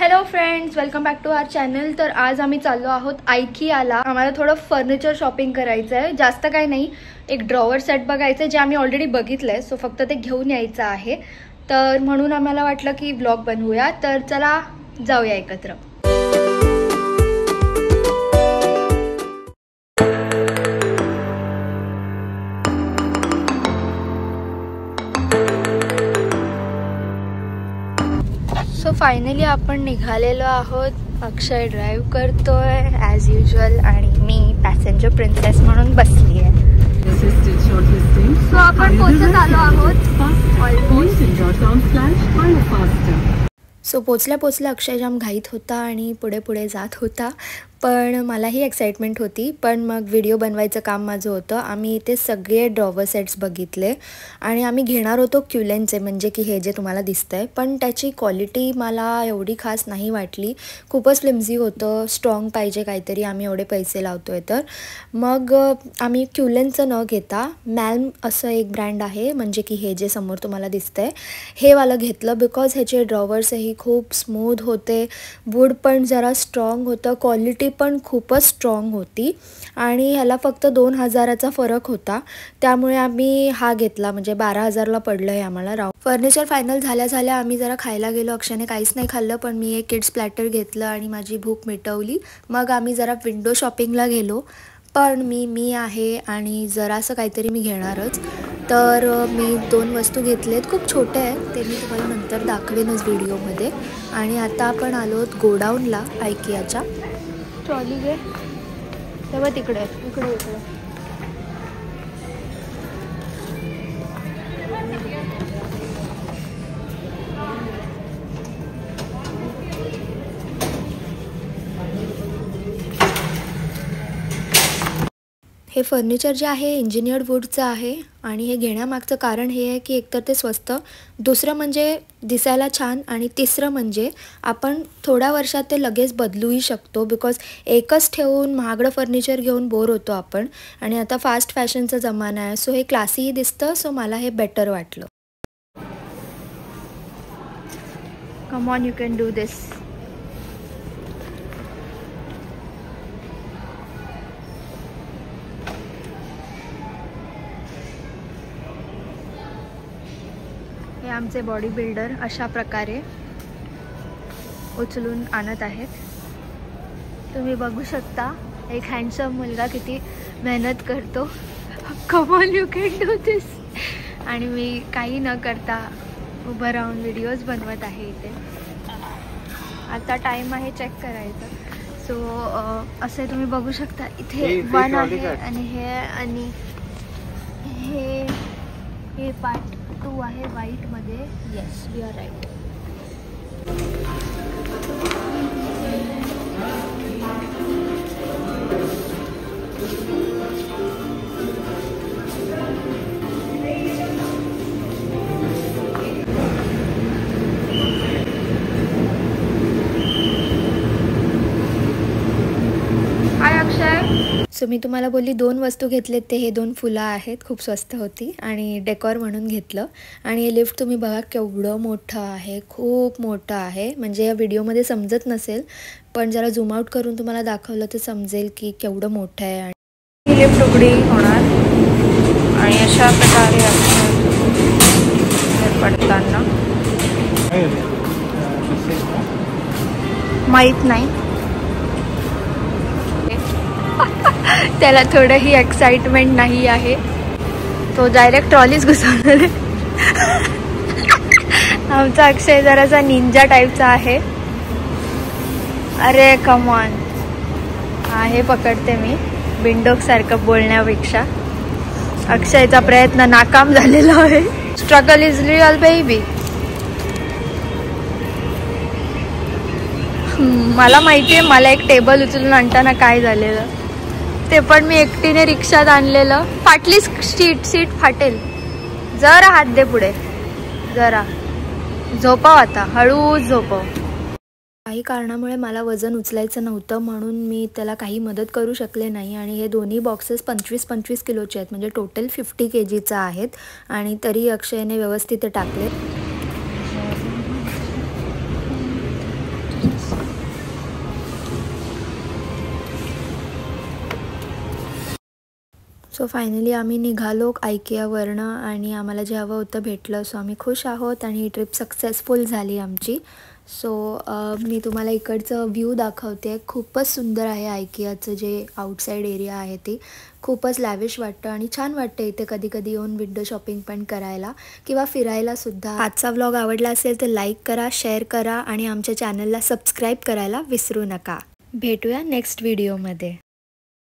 Hello friends, welcome back to our channel. तर आज आम्ही चाललो आहोत IKEAला। आम्हाला थोडं फर्निचर शॉपिंग करायचं आहे, जास्त काही नाही। एक ड्रॉवर सेट बघायचं जे आम्ही ऑलरेडी बघितलंय, सो फक्त ते घेऊन यायचं आहे। तर म्हणून आम्हाला वाटलं की व्लॉग बनवूया, तर चला जाऊया एकत्र। सो फायनली आपण निघालेलो आहोत। अक्षय ड्राइव्ह करतोय ॲज युजल आणि मी पॅसेंजर प्रिन्सेस म्हणून बसली आहे। सो आपण पोहोचत आलो आहोत ऑलमोस्ट। सो पोचल्या अक्षय जाम घाईत होता आणि पुढे जात होता, पण मलाही एक्साइटमेंट होती। पण मग व्हिडिओ बनवायचं काम माझं होतं। आम्ही इथे सगळे ड्रॉवर सेट्स बघितले आणि आम्ही घेणार होतो क्युलेनचे, म्हणजे की हे जे तुम्हाला दिसतंय, पण त्याची क्वालिटी मला एवढी खास नाही वाटली। खूपच फ्लिम्झी होतं, स्ट्रॉंग पाहिजे काहीतरी, आम्ही एवढे पैसे लावतोय तर मग आम्ही क्युलेनचं न घेता मॅल्म असं एक ब्रँड आहे, म्हणजे की हे जे समोर तुम्हाला दिसतंय हे वालं घेतलं। बिकॉज ह्याचे ड्रॉवर्सही खूप स्मूथ होते, वूड पण जरा स्ट्रॉंग होतं, क्वालिटी पण खूपच स्ट्रॉंग होती आणि ह्याला फक्त 2000चा फरक होता, त्यामुळे आम्ही हा घेतला। म्हणजे 12,000ला पडलं आहे आम्हाला। फर्निचर फायनल झाल्या आम्ही जरा खायला गेलो। अक्षयने काहीच नाही खाल्लं, पण मी एक किड्स प्लॅटर घेतलं आणि माझी भूक मिटवली। मग आम्ही जरा विंडो शॉपिंगला गेलो, पण मी आहे आणि जरासं काहीतरी मी घेणारच। तर मी 2 वस्तू घेतलेत, खूप छोट्या आहेत, ते मी तुम्हाला नंतर दाखवेनच व्हिडिओमध्ये। आणि आता आपण आलोत गोडाऊनला IKEAच्या। ट्रॉली घे तेव्हा इकडे हे फर्निचर जे आहे इंजिनियर्ड वूडचं आहे आणि हे घेण्यामागचं कारण हे आहे की एकतर ते स्वस्त, दुसरं म्हणजे दिसायला छान, आणि तिसरं म्हणजे आपण थोड्या वर्षात ते लगेच बदलूही शकतो। बिकॉज एकच ठेवून महागडं फर्निचर घेऊन बोर होतो आपण, आणि आता फास्ट फॅशनचा जमाना आहे, सो हे क्लासीही दिसतं, सो मला हे बेटर वाटलं। Come on, you can do this. हे आमचे बॉडी बिल्डर अशा प्रकारे उचलून आणत आहेत। तुम्ही बघू शकता एक हँडसम मुलगा किती मेहनत करतो। Come on, you can do this. आणि मी काही न करता उभं राहून व्हिडिओज बनवत आहे इथे। आता टाइम आहे चेक करायचा। सो असे तुम्ही बघू शकता इथे 1 आहे आणि हे पार्ट 2 आहे व्हाईट मध्ये। Yes, we are right. Hi Akshay. So मी तुम्हाला बोलली 2 वस्तू घेतलेत, ते हे 2 फुलं आहेत, खूप स्वस्त होती आणि डेकोर म्हणून घेतलं। आणि हे लिफ्ट तुम्ही बघा केवढं मोठं आहे, खूप मोठं आहे, म्हणजे या व्हिडिओमध्ये समजत नसेल, पण जरा झूम आउट करून तुम्हाला दाखवलं तर समजेल की केवढं मोठं आहे। आणि ही लिफ्ट उघडी होणार आणि अशा प्रकारे पडताना माहीत नाही, त्याला थोडंही एक्साइटमेंट नाही आहे, तो डायरेक्ट ट्रॉलीच घुसवणार आहे। आमचा अक्षय जरासा निंजा टाईपचा आहे। अरे कम ऑन, हा हे पकडते मी बिंडोक सारखं बोलण्यापेक्षा। अक्षयचा प्रयत्न नाकाम झालेला आहे। Struggle is real baby. मला माहिती आहे मला एक टेबल उचलून आणताना काय झालेलं, ते पण मी एकटीने रिक्षात आणलेलं। फाटली सीट फाटेल, जरा हात दे पुढे, जरा झोपाव, आता हळूच झोपाव। काही कारणामुळे मला वजन उचलायचं नव्हतं, म्हणून मी त्याला काही मदत करू शकले नाही। आणि हे दोन्ही बॉक्सेस 25-25 किलोचे आहेत, म्हणजे टोटल 50 kgचा आहेत, आणि तरी अक्षयने व्यवस्थित टाकले। सो फायनली आम्ही निघालो आयकियावरनं आणि आम्हाला जे हवं होतं भेटलं. सो आम्ही खुश आहोत आणि ही ट्रिप सक्सेसफुल झाली आमची. सो मी तुम्हाला इकडचं व्ह्यू दाखवते. खूपच सुंदर आहे आयकियाचं जे आउटसाईड एरिया आहे ती. खूपच लॅविश वाटतं आणि छान वाटतं इथे कधी कधी येऊन विंडो शॉपिंग पण करायला किंवा फिरायलासुद्धा. आजचा व्लॉग आवडला असेल तर लाईक करा, शेअर करा आणि आमच्या चॅनलला सबस्क्राईब करायला विसरू नका. भेटूया नेक्स्ट व्हिडिओमध्ये.